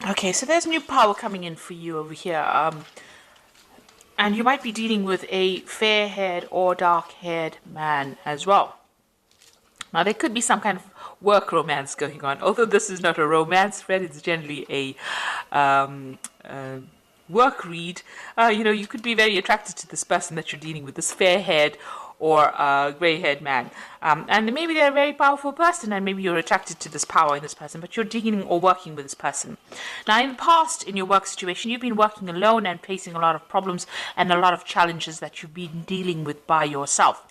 Okay, so there's new power coming in for you over here. And you might be dealing with a fair-haired or dark-haired man as well. Now, there could be some kind of work romance going on. Although this is not a romance, Fred, it's generally a work read. You could be very attracted to this person that you're dealing with, this fair-haired or gray-haired man. And maybe they're a very powerful person, and maybe you're attracted to this power in this person, but you're dealing or working with this person. Now, in the past, in your work situation, you've been working alone and facing a lot of problems and a lot of challenges that you've been dealing with by yourself.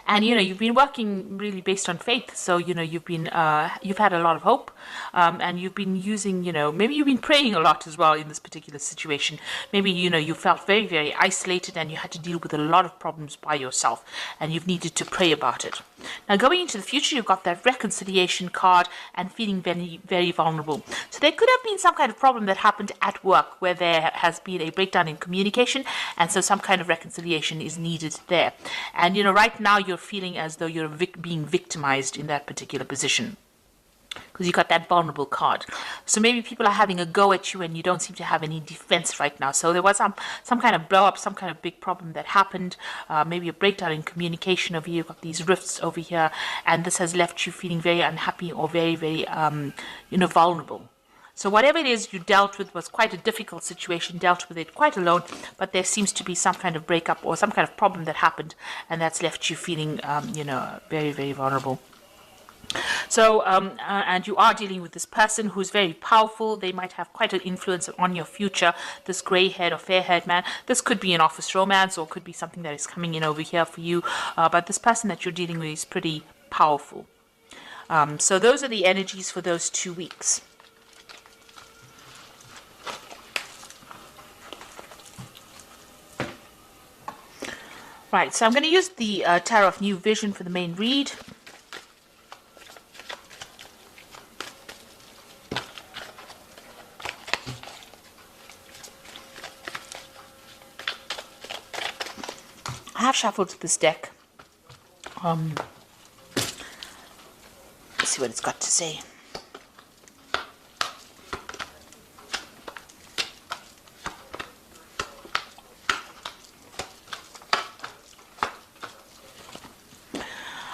And you've been working really based on faith, so you've had a lot of hope, and you've been using, maybe you've been praying a lot as well in this particular situation. Maybe you felt very, very isolated and you had to deal with a lot of problems by yourself, and you've needed to pray about it. Now, going into the future, you've got that reconciliation card and feeling very, very vulnerable. So there could have been some kind of problem that happened at work where there has been a breakdown in communication, and so some kind of reconciliation is needed there. And right now you're feeling as though you're being victimized in that particular position, because you got that vulnerable card. So maybe people are having a go at you and you don't seem to have any defense right now. So there was some kind of blow up, some kind of big problem that happened, maybe a breakdown in communication over here. You've got these rifts over here, and this has left you feeling very unhappy or very, very, vulnerable. So whatever it is you dealt with was quite a difficult situation, dealt with it quite alone, but there seems to be some kind of breakup or some kind of problem that happened, and that's left you feeling, very, very vulnerable. So, and you are dealing with this person who's very powerful. They might have quite an influence on your future, this grey-haired or fair-haired man. This could be an office romance or could be something that is coming in over here for you, but this person that you're dealing with is pretty powerful. So those are the energies for those 2 weeks. Right, so I'm going to use the Tarot of New Vision for the main read. I have shuffled this deck. Let's see what it's got to say.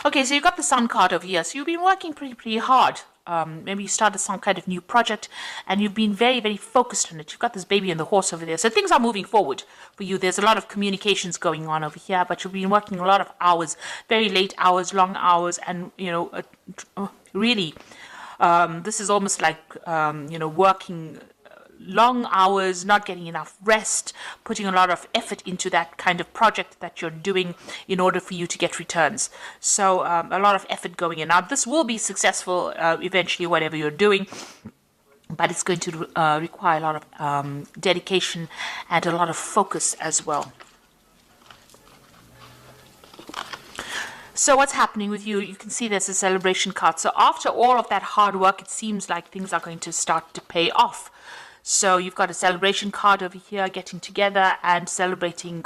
Okay, so you've got the Sun card over here. So you've been working pretty hard. Maybe you started some kind of new project and you've been very, very focused on it. You've got this baby and the horse over there. So things are moving forward for you. There's a lot of communications going on over here, but you've been working a lot of hours, very late hours, long hours, and, really, this is almost like, working long hours, not getting enough rest, putting a lot of effort into that kind of project that you're doing in order for you to get returns. So a lot of effort going in. Now, this will be successful eventually, whatever you're doing, but it's going to require a lot of dedication and a lot of focus as well. So what's happening with you? You can see there's a celebration card. So after all of that hard work, it seems like things are going to start to pay off. So you've got a celebration card over here, getting together and celebrating,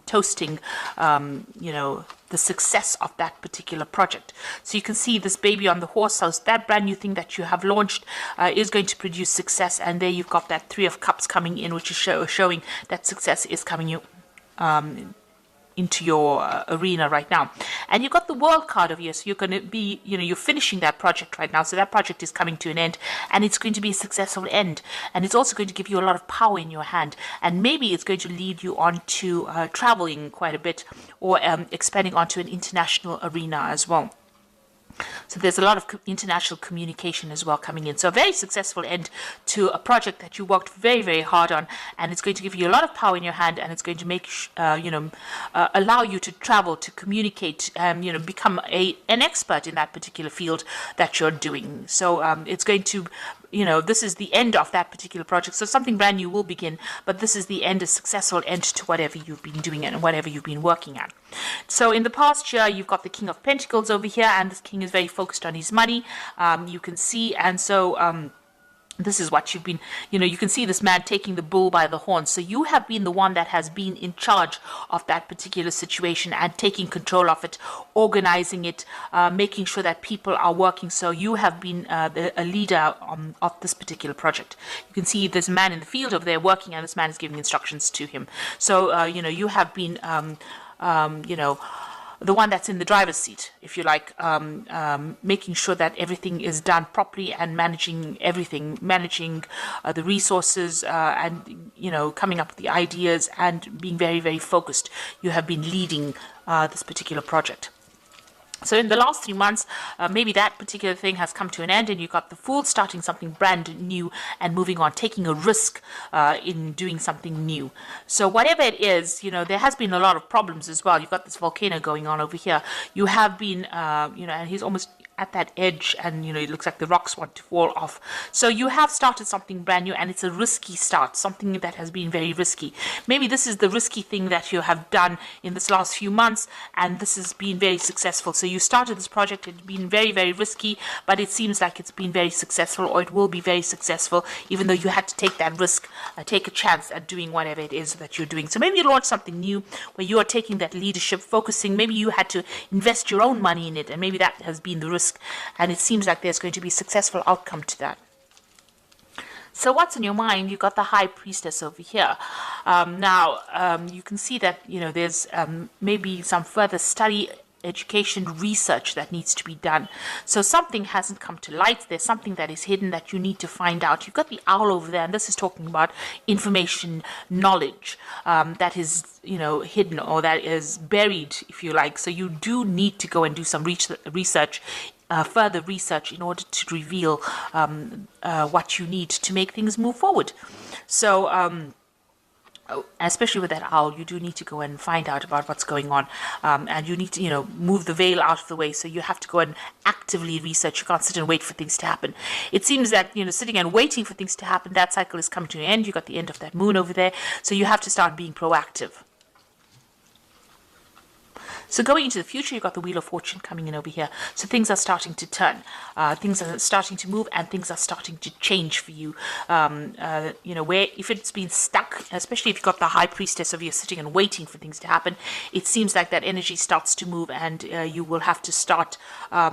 toasting, the success of that particular project. So you can see this baby on the horse house, that brand new thing that you have launched is going to produce success. And there you've got that 3 of Cups coming in, which is showing that success is coming you into your arena right now. And you've got the World card over here, so you're going to be, you're finishing that project right now, so that project is coming to an end, and it's going to be a successful end, and it's also going to give you a lot of power in your hand, and maybe it's going to lead you on to traveling quite a bit, or expanding onto an international arena as well. So there's a lot of international communication as well coming in. So a very successful end to a project that you worked very, very hard on, and it's going to give you a lot of power in your hand, and it's going to make allow you to travel, to communicate, become an expert in that particular field that you're doing. So it's going to, this is the end of that particular project. So something brand new will begin, but this is the end, a successful end to whatever you've been doing and whatever you've been working at. So in the past year, you've got the King of Pentacles over here, and this king is very focused on his money, you can see, and so This is what you've been, you can see this man taking the bull by the horns. So you have been the one that has been in charge of that particular situation and taking control of it, organizing it, making sure that people are working. So you have been a leader of this particular project. You can see this man in the field over there working, and this man is giving instructions to him. So, you have been, the one that's in the driver's seat, if you like, making sure that everything is done properly and managing everything, managing the resources and, coming up with the ideas and being very, very focused. You have been leading this particular project. So in the last 3 months, maybe that particular thing has come to an end and you got the Fool starting something brand new and moving on, taking a risk in doing something new. So whatever it is, there has been a lot of problems as well. You've got this volcano going on over here. You have been, and he's almost at that edge and, it looks like the rocks want to fall off. So you have started something brand new and it's a risky start, something that has been very risky. Maybe this is the risky thing that you have done in this last few months and this has been very successful. So you started this project, it's been very, very risky, but it seems like it's been very successful, or it will be very successful, even though you had to take that risk, take a chance at doing whatever it is that you're doing. So maybe you launch something new where you are taking that leadership, focusing, maybe you had to invest your own money in it, and maybe that has been the risk. And it seems like there's going to be a successful outcome to that. So what's in your mind? You've got the High Priestess over here. You can see that, there's maybe some further study, education, research that needs to be done. So something hasn't come to light. There's something that is hidden that you need to find out. You've got the owl over there, and this is talking about information, knowledge that is, hidden, or that is buried, if you like. So you do need to go and do some research, further research, in order to reveal what you need to make things move forward. So especially with that owl, you do need to go and find out about what's going on, and you need to move the veil out of the way. So you have to go and actively research. You can't sit and wait for things to happen. It seems that sitting and waiting for things to happen, that cycle is coming to an end. You got the end of that moon over there, so you have to start being proactive. So going into the future, you've got the Wheel of Fortune coming in over here. So things are starting to turn, things are starting to move, and things are starting to change for you. Where if it's been stuck, especially if you've got the High Priestess over here sitting and waiting for things to happen, it seems like that energy starts to move, and you will have to start,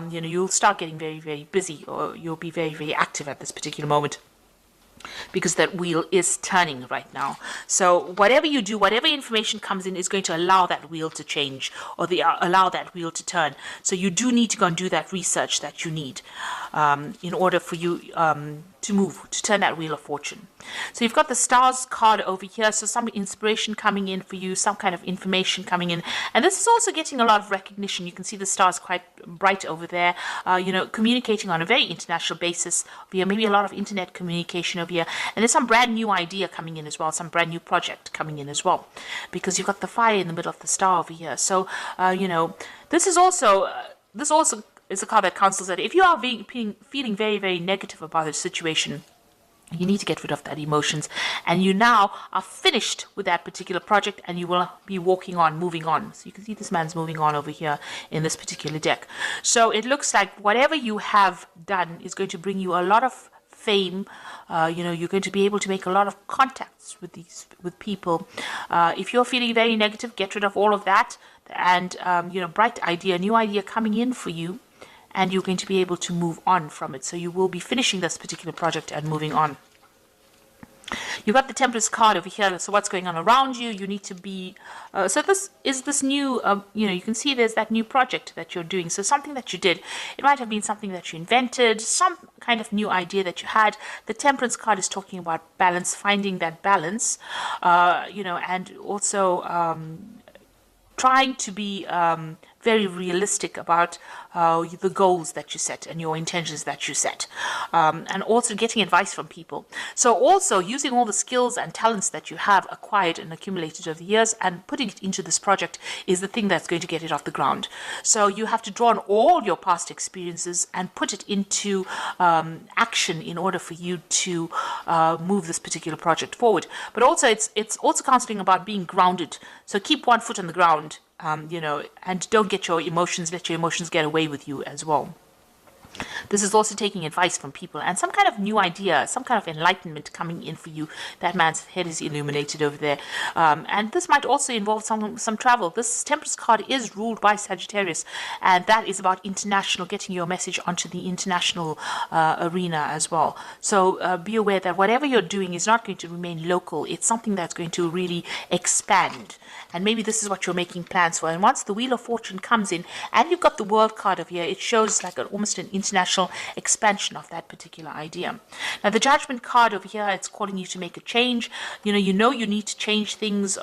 you'll start getting very, very busy, or you'll be very, very active at this particular moment, because that wheel is turning right now. So whatever you do, whatever information comes in, is going to allow that wheel to change, or allow that wheel to turn. So you do need to go and do that research that you need in order for you to turn that Wheel of Fortune. So you've got the Stars card over here, so some inspiration coming in for you, some kind of information coming in, and this is also getting a lot of recognition. You can see the stars quite bright over there, communicating on a very international basis via maybe a lot of internet communication over here, and there's some brand new idea coming in as well, some brand new project coming in as well, because you've got the fire in the middle of the star over here. So this is also is a card that counsels that if you are feeling very, very negative about the situation, you need to get rid of that emotions, and you now are finished with that particular project, and you will be walking on, moving on. So you can see this man's moving on over here in this particular deck. So it looks like whatever you have done is going to bring you a lot of fame. You're going to be able to make a lot of contacts with people. If you're feeling very negative, get rid of all of that, and bright idea, new idea coming in for you, and you're going to be able to move on from it. So you will be finishing this particular project and moving on. You've got the Temperance card over here. So what's going on around you? You need to be... so this is this new... you can see there's that new project that you're doing. So something that you did. It might have been something that you invented, some kind of new idea that you had. The Temperance card is talking about balance, finding that balance, and also trying to be very realistic about the goals that you set and your intentions that you set, and also getting advice from people. So also using all the skills and talents that you have acquired and accumulated over the years and putting it into this project is the thing that's going to get it off the ground. So you have to draw on all your past experiences and put it into action in order for you to move this particular project forward. But also it's also counseling about being grounded. So keep one foot on the ground, and don't let your emotions get away with you as well. This is also taking advice from people and some kind of new idea, some kind of enlightenment coming in for you. That man's head is illuminated over there. And this might also involve some travel. This Temperance card is ruled by Sagittarius, and that is about international, getting your message onto the international arena as well. So be aware that whatever you're doing is not going to remain local. It's something that's going to really expand. And maybe this is what you're making plans for. And once the Wheel of Fortune comes in, and you've got the World card over here, it shows like almost an international expansion of that particular idea. Now, the Judgment card over here, it's calling you to make a change. You know you need to change things.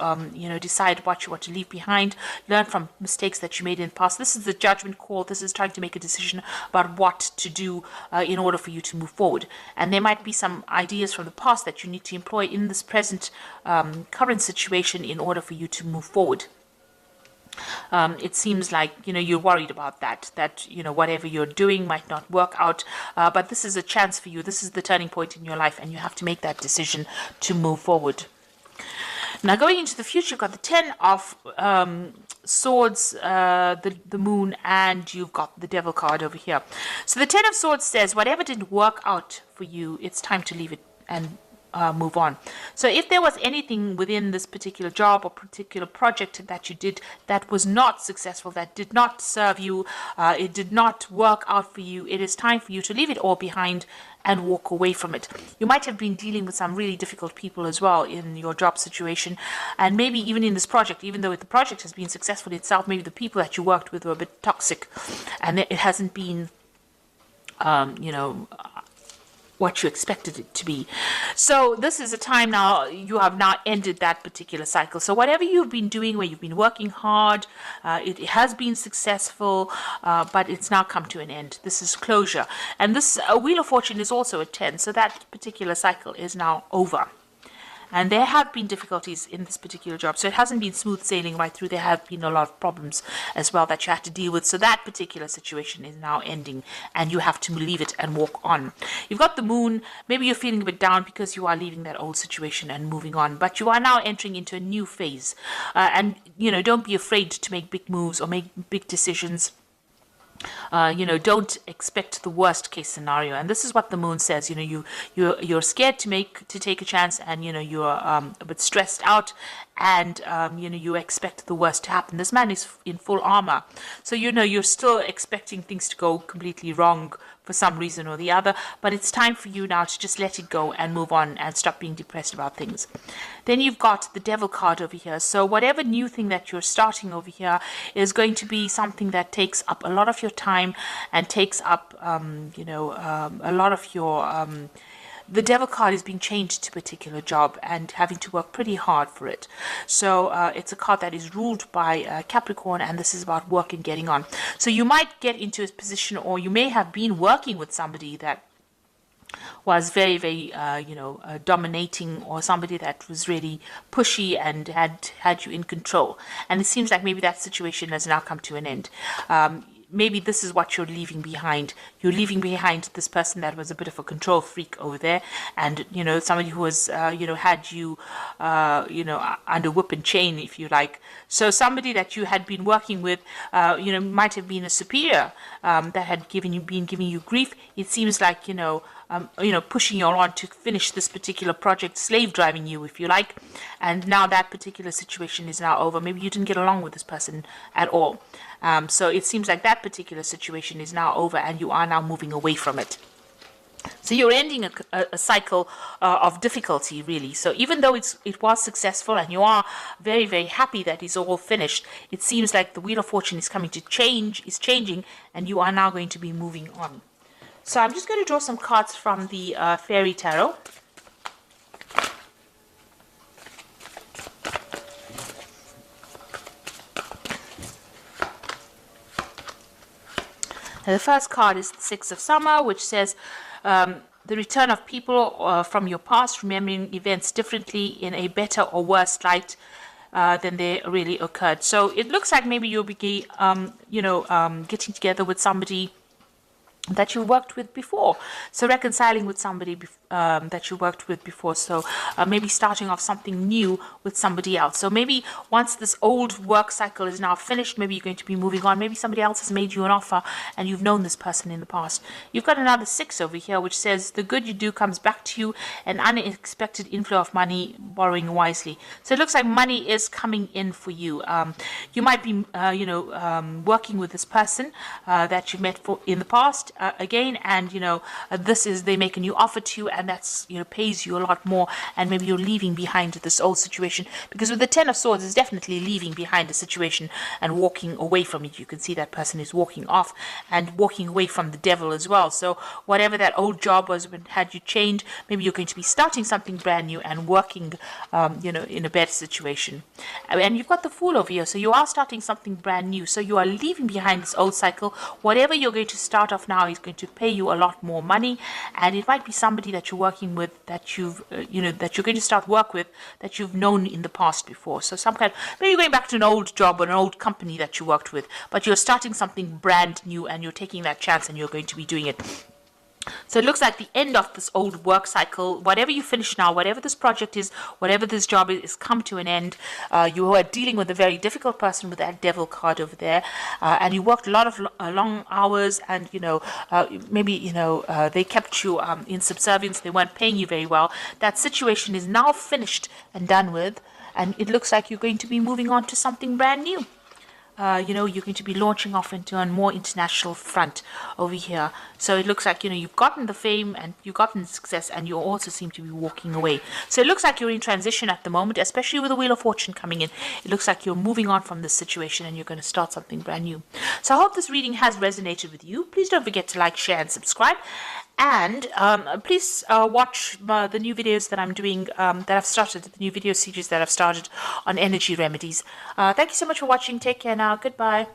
Decide what you want to leave behind. Learn from mistakes that you made in the past. This is the Judgment call. This is trying to make a decision about what to do in order for you to move forward. And there might be some ideas from the past that you need to employ in this present current situation in order for you to move forward. It seems like you're worried about that whatever you're doing might not work out, but this is a chance for you. This is the turning point in your life, and you have to make that decision to move forward. Now, going into the future, you've got the 10 of Swords, the Moon, and you've got the Devil card over here. So the 10 of Swords says whatever didn't work out for you, it's time to leave it and move on. So if there was anything within this particular job or particular project that you did that was not successful, that did not serve you, it did not work out for you, it is time for you to leave it all behind and walk away from it. You might have been dealing with some really difficult people as well in your job situation, and maybe even in this project, even though the project has been successful itself, maybe the people that you worked with were a bit toxic, and it hasn't been what you expected it to be. So this is a time now, you have now ended that particular cycle. So whatever you've been doing, where you've been working hard, it has been successful, but it's now come to an end. This is closure. And this Wheel of Fortune is also a 10, so that particular cycle is now over. And there have been difficulties in this particular job. So it hasn't been smooth sailing right through. There have been a lot of problems as well that you had to deal with. So that particular situation is now ending, and you have to leave it and walk on. You've got the Moon. Maybe you're feeling a bit down because you are leaving that old situation and moving on. But you are now entering into a new phase. And don't be afraid to make big moves or make big decisions. Don't expect the worst case scenario, and this is what the Moon says. You're scared to take a chance, and you're a bit stressed out, and you expect the worst to happen. This man is in full armor, so you're still expecting things to go completely wrong for some reason or the other, but it's time for you now to just let it go and move on and stop being depressed about things. Then you've got the Devil card over here. So whatever new thing that you're starting over here is going to be something that takes up a lot of your time and takes up a lot of your the Devil card is being changed to a particular job and having to work pretty hard for it. So it's a card that is ruled by Capricorn, and this is about work and getting on. So you might get into a position, or you may have been working with somebody that was very, very, dominating, or somebody that was really pushy and had you in control. And it seems like maybe that situation has now come to an end. Maybe this is what you're leaving behind. You're leaving behind this person that was a bit of a control freak over there, and somebody who was had you under whip and chain, if you like. So somebody that you had been working with might have been a superior that had been giving you grief. It seems like pushing you on to finish this particular project, slave driving you, if you like. And now that particular situation is now over. Maybe you didn't get along with this person at all. So it seems like that particular situation is now over, and you are now moving away from it. So you're ending a cycle of difficulty, really. So even though it was successful and you are very, very happy that it's all finished, it seems like the Wheel of Fortune is changing, and you are now going to be moving on. So I'm just going to draw some cards from the Fairy Tarot. And the first card is the Six of Summer, which says the return of people from your past, remembering events differently in a better or worse light than they really occurred. So it looks like maybe you'll be, getting together with somebody that you worked with before. So reconciling with somebody that you worked with before. So maybe starting off something new with somebody else. So maybe once this old work cycle is now finished, maybe you're going to be moving on. Maybe somebody else has made you an offer and you've known this person in the past. You've got another 6 over here, which says the good you do comes back to you, an unexpected inflow of money, borrowing wisely. So it looks like money is coming in for you. You might be, working with this person that you've met in the past again, and this is, they make a new offer to you, and that's pays you a lot more, and maybe you're leaving behind this old situation, because with the 10 of Swords is definitely leaving behind a situation and walking away from it. You can see that person is walking off and walking away from the devil as well. So whatever that old job was when had you changed, maybe you're going to be starting something brand new and working in a better situation. And you've got the Fool over here, so you are starting something brand new, so you are leaving behind this old cycle. Whatever you're going to start off now is going to pay you a lot more money, and it might be somebody that you're working with that you've that you're going to start work with that you've known in the past before. So some kind, maybe you're going back to an old job or an old company that you worked with, but you're starting something brand new and you're taking that chance and you're going to be doing it. So it looks like the end of this old work cycle. Whatever you finish now, whatever this project is, whatever this job is come to an end. You are dealing with a very difficult person with that devil card over there, and you worked a lot of long hours, and maybe they kept you in subservience. They weren't paying you very well. That situation is now finished and done with, and it looks like you're going to be moving on to something brand new. You're going to be launching off into a more international front over here. So it looks like, you've gotten the fame and you've gotten the success, and you also seem to be walking away. So it looks like you're in transition at the moment, especially with the Wheel of Fortune coming in. It looks like you're moving on from this situation and you're going to start something brand new. So I hope this reading has resonated with you. Please don't forget to like, share, and subscribe. And please watch the new videos that I'm doing, that I've started, the new video series that I've started on energy remedies. Thank you so much for watching. Take care now. Goodbye.